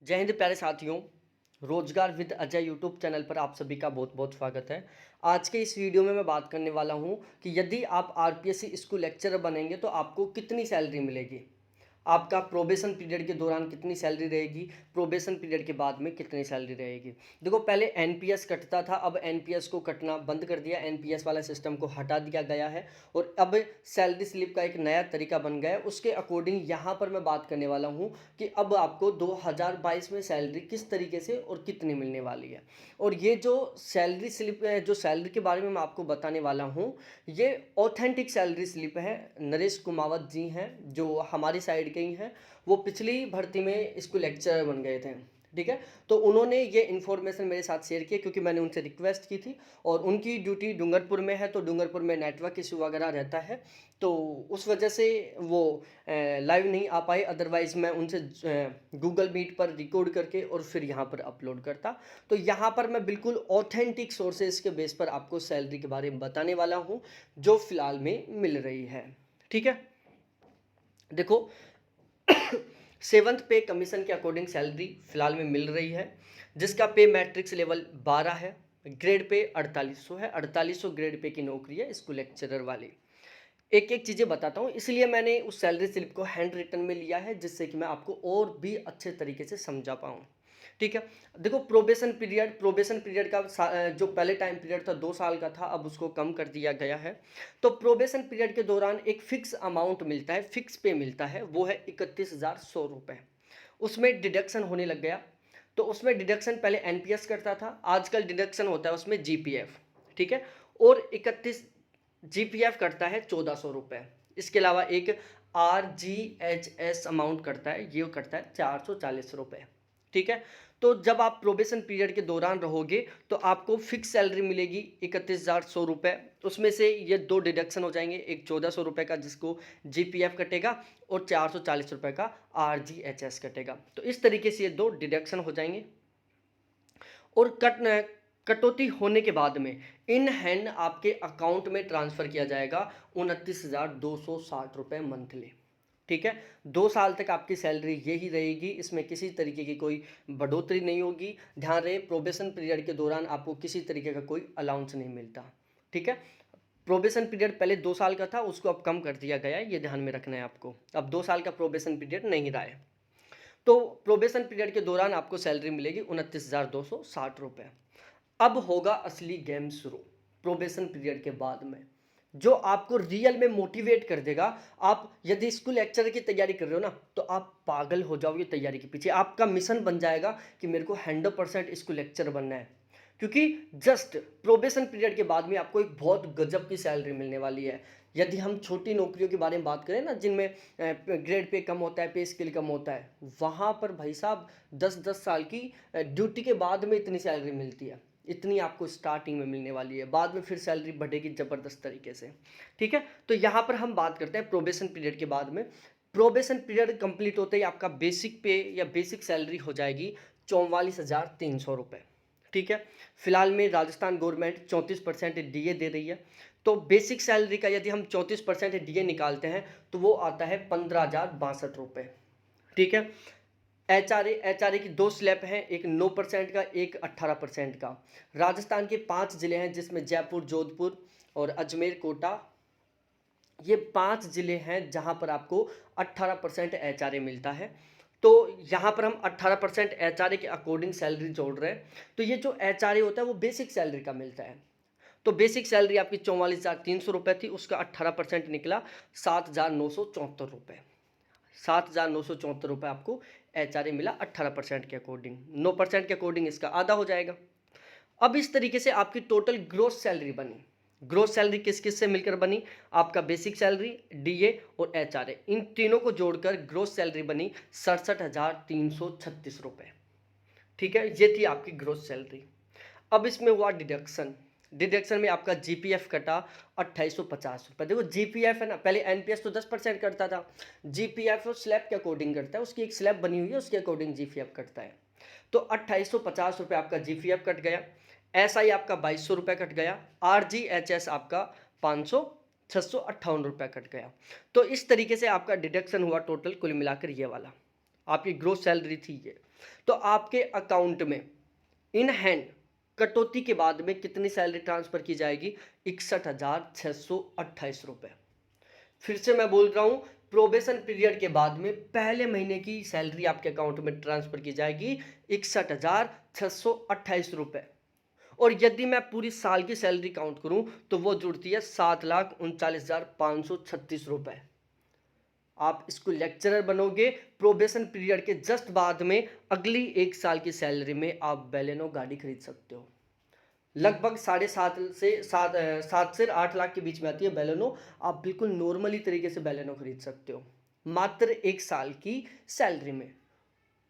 जय हिंद प्यारे साथियों। रोजगार विद अजय यूट्यूब चैनल पर आप सभी का बहुत बहुत स्वागत है। आज के इस वीडियो में मैं बात करने वाला हूं कि यदि आप आरपीएससी स्कूल लेक्चरर बनेंगे तो आपको कितनी सैलरी मिलेगी, आपका प्रोबेशन पीरियड के दौरान कितनी सैलरी रहेगी, प्रोबेशन पीरियड के बाद में कितनी सैलरी रहेगी। देखो, पहले एनपीएस कटता था, अब एनपीएस को कटना बंद कर दिया, एनपीएस वाला सिस्टम को हटा दिया गया है और अब सैलरी स्लिप का एक नया तरीका बन गया है। उसके अकॉर्डिंग यहाँ पर मैं बात करने वाला हूँ कि अब आपको 2022 में सैलरी किस तरीके से और कितनी मिलने वाली है। और ये जो सैलरी स्लिप है, जो सैलरी के बारे में मैं आपको बताने वाला हूँ, ये ऑथेंटिक सैलरी स्लिप है। नरेश कुमावत जी हैं जो हमारी साइड के ही हैं, वो पिछली भर्ती में स्कूल लेक्चरर बन गए थे। ठीक है, तो उन्होंने ये इन्फॉर्मेशन मेरे साथ शेयर की क्योंकि मैंने उनसे रिक्वेस्ट की थी और उनकी ड्यूटी डूंगरपुर में है, तो डूंगरपुर में नेटवर्क इशू वगैरह रहता है, तो उस वजह से वो लाइव नहीं आ पाए। अदरवाइज़ मैं उनसे गूगल मीट पर रिकॉर्ड करके और फिर यहाँ पर अपलोड करता। तो यहाँ पर मैं बिल्कुल ऑथेंटिक सोर्सेज के बेस पर आपको सैलरी के बारे में बताने वाला हूँ जो फिलहाल में मिल रही है। ठीक है, देखो, सेवंथ पे कमीशन के अकॉर्डिंग सैलरी फिलहाल में मिल रही है, जिसका पे मैट्रिक्स लेवल 12 है, ग्रेड पे 4800 है। 4800 ग्रेड पे की नौकरी है स्कूल लेक्चरर वाली। एक एक चीज़ें बताता हूँ, इसलिए मैंने उस सैलरी स्लिप को हैंड रिटन में लिया है जिससे कि मैं आपको और भी अच्छे तरीके से समझा पाऊँ। ठीक है, देखो, प्रोबेशन पीरियड का जो पहले टाइम पीरियड था 2 साल का था, अब उसको कम कर दिया गया है। तो प्रोबेशन पीरियड के दौरान एक फिक्स अमाउंट मिलता है, फिक्स पे मिलता है, वो है 31,100 रुपये। उसमें डिडक्शन होने लग गया। तो उसमें डिडक्शन पहले एनपीएस करता था, आजकल डिडक्शन होता है उसमें जीपीएफ। ठीक है, और 31 जीपीएफ करता है 1400 रुपये। इसके अलावा एक आरजीएचएस अमाउंट करता है, ये करता है 440 रुपये। ठीक है, तो जब आप प्रोबेशन पीरियड के दौरान रहोगे तो आपको फिक्स सैलरी मिलेगी 31,100 रुपये। उसमें से ये दो डिडक्शन हो जाएंगे, एक 1400 रुपये का जिसको जीपीएफ कटेगा और 440 रुपये का आरजीएचएस कटेगा। तो इस तरीके से ये दो डिडक्शन हो जाएंगे और कटौती होने के बाद में इन हैंड आपके अकाउंट में ट्रांसफ़र किया जाएगा 29,260 रुपये मंथली। ठीक है, 2 साल तक आपकी सैलरी यही रहेगी, इसमें किसी तरीके की कोई बढ़ोतरी नहीं होगी। ध्यान रहे, प्रोबेशन पीरियड के दौरान आपको किसी तरीके का कोई अलाउंस नहीं मिलता। ठीक है, प्रोबेशन पीरियड पहले 2 साल का था, उसको अब कम कर दिया गया है, ये ध्यान में रखना है आपको। अब 2 साल का प्रोबेशन पीरियड नहीं रहा है। तो प्रोबेशन पीरियड के दौरान आपको सैलरी मिलेगी 29,260 रुपये। अब होगा असली गेम शुरू प्रोबेशन पीरियड के बाद में, जो आपको रियल में मोटिवेट कर देगा। आप यदि स्कूल लेक्चर की तैयारी कर रहे हो ना, तो आप पागल हो जाओगे तैयारी के पीछे। आपका मिशन बन जाएगा कि मेरे को 100% स्कूल लेक्चर बनना है, क्योंकि जस्ट प्रोबेशन पीरियड के बाद में आपको एक बहुत गजब की सैलरी मिलने वाली है। यदि हम छोटी नौकरियों के बारे में बात करें ना, जिनमें ग्रेड पे कम होता है, पे स्केल कम होता है, वहाँ पर भाई साहब 10-10 साल की ड्यूटी के बाद में इतनी सैलरी मिलती है। इतनी आपको स्टार्टिंग में मिलने वाली है, बाद में फिर सैलरी बढ़ेगी ज़बरदस्त तरीके से। ठीक है, तो यहाँ पर हम बात करते हैं प्रोबेशन पीरियड के बाद में। प्रोबेशन पीरियड कंप्लीट होते ही आपका बेसिक पे या बेसिक सैलरी हो जाएगी 44,300 रुपये। ठीक है, फिलहाल में राजस्थान गवर्नमेंट 34% डीए दे रही है, तो बेसिक सैलरी का यदि हम 34% डीए निकालते हैं तो वो आता है 15,062 रुपये। ठीक है, एचआरए की दो स्लैब हैं, एक 9% का, एक 18% का। राजस्थान के 5 जिले हैं जिसमें जयपुर, जोधपुर और अजमेर, कोटा, ये 5 जिले हैं जहां पर आपको 18% एचआरए मिलता है। तो यहाँ पर हम 18% एचआरए के अकॉर्डिंग सैलरी जोड़ रहे हैं। तो ये जो एचआरए होता है वो बेसिक सैलरी का मिलता है। तो बेसिक सैलरी आपकी 44,300 रुपये थी, उसका 18% निकला 7,974 रुपये। 7,974 रुपये आपको एचआरए मिला 18% के अकॉर्डिंग। 9% के अकॉर्डिंग इसका आधा हो जाएगा। अब इस तरीके से आपकी टोटल ग्रोस सैलरी बनी। ग्रोस सैलरी किस किस से मिलकर बनी? आपका बेसिक सैलरी, डीए और एचआरए, इन तीनों को जोड़कर ग्रोस सैलरी बनी 67,336 रुपये। ठीक है, ये थी आपकी ग्रोस सैलरी। अब इसमें हुआ डिडक्शन। डिडक्शन में आपका जीपीएफ कटा 2850 रुपये। देखो, जीपीएफ है ना, पहले एनपीएस तो 10% करता था, जीपीएफ स्लैब के अकॉर्डिंग करता है, उसकी एक स्लैब बनी हुई है, उसके अकॉर्डिंग जीपीएफ कटता है। तो 2850 रुपये आपका जीपीएफ कट गया, एसआई आपका 2200 रुपये कट गया, आरजीएचएस आपका 658 रुपये कट गया। तो इस तरीके से आपका डिडक्शन हुआ टोटल कुल मिलाकर ये वाला, आपकी ग्रोस सैलरी थी ये। तो आपके अकाउंट में इन हैंड कटौती के बाद में कितनी सैलरी ट्रांसफ़र की जाएगी? 61,628 रुपये। फिर से मैं बोल रहा हूँ, प्रोबेशन पीरियड के बाद में पहले महीने की सैलरी आपके अकाउंट में ट्रांसफ़र की जाएगी 61,628 रुपये। और यदि मैं पूरी साल की सैलरी काउंट करूं तो वो जुड़ती है 7,39,536 रुपये। आप स्कूल लेक्चरर बनोगे, प्रोबेशन पीरियड के जस्ट बाद में अगली 1 साल की सैलरी में आप बेलेनो गाड़ी खरीद सकते हो। लगभग 7.5 से 8 लाख के बीच में आती है बेलेनो। आप बिल्कुल नॉर्मली तरीके से बेलेनो खरीद सकते हो मात्र 1 साल की सैलरी में।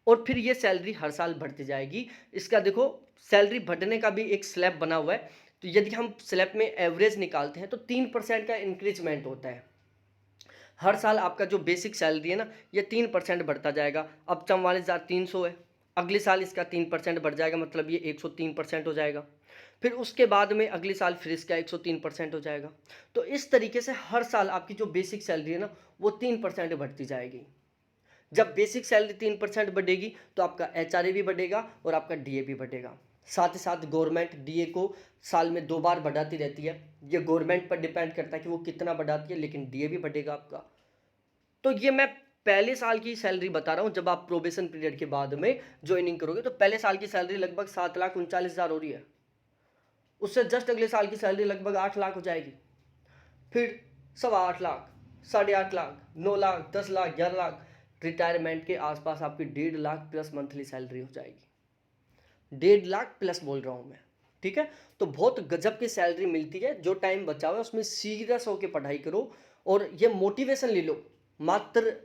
और फिर ये सैलरी हर साल बढ़ती जाएगी। इसका देखो, सैलरी बढ़ने का भी एक स्लैब बना हुआ है। तो यदि हम स्लैब में एवरेज निकालते हैं तो 3% का इंक्रीजमेंट होता है। हर साल आपका जो बेसिक सैलरी है ना, ये 3% बढ़ता जाएगा। अब 44,300 है, अगले साल इसका 3% बढ़ जाएगा, मतलब ये 103% हो जाएगा। फिर उसके बाद में अगले साल फिर इसका 103% हो जाएगा। तो इस तरीके से हर साल आपकी जो बेसिक सैलरी है ना, वो 3% बढ़ती जाएगी। जब बेसिक सैलरी 3% बढ़ेगी तो आपका एचआरए भी बढ़ेगा और आपका डीए भी बढ़ेगा। साथ ही साथ गवर्नमेंट डीए को साल में 2 बार बढ़ाती रहती है। ये गवर्नमेंट पर डिपेंड करता है कि वो कितना बढ़ाती है, लेकिन डीए भी बढ़ेगा आपका। तो ये मैं पहले साल की सैलरी बता रहा हूँ। जब आप प्रोबेशन पीरियड के बाद में ज्वाइनिंग करोगे तो पहले साल की सैलरी लगभग 7,39,000 हो रही है। उससे जस्ट अगले साल की सैलरी लगभग 8 लाख हो जाएगी। फिर 8.25 लाख, 8.5 लाख, 9 लाख, 10 लाख, 11 लाख, रिटायरमेंट के आसपास आपकी 1.5 लाख प्लस मंथली सैलरी हो जाएगी। 1.5 लाख प्लस बोल रहा हूँ मैं, ठीक है। तो बहुत गजब की सैलरी मिलती है। जो टाइम बचा हुआ है उसमें सीरियस होकर पढ़ाई करो और ये मोटिवेशन ले लो। मात्र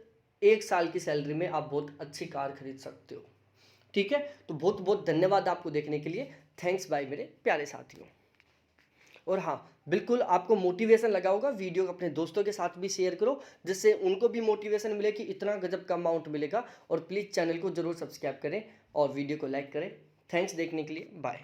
1 साल की सैलरी में आप बहुत अच्छी कार खरीद सकते हो, ठीक है। तो बहुत बहुत धन्यवाद आपको देखने के लिए। थैंक्स बाय मेरे प्यारे साथियों। और हाँ, बिल्कुल आपको मोटिवेशन लगा होगा, वीडियो अपने दोस्तों के साथ भी शेयर करो, जिससे उनको भी मोटिवेशन मिले कि इतना गजब का अमाउंट मिलेगा। और प्लीज़ चैनल को ज़रूर सब्सक्राइब करें और वीडियो को लाइक करें। थैंक्स देखने के लिए, बाय।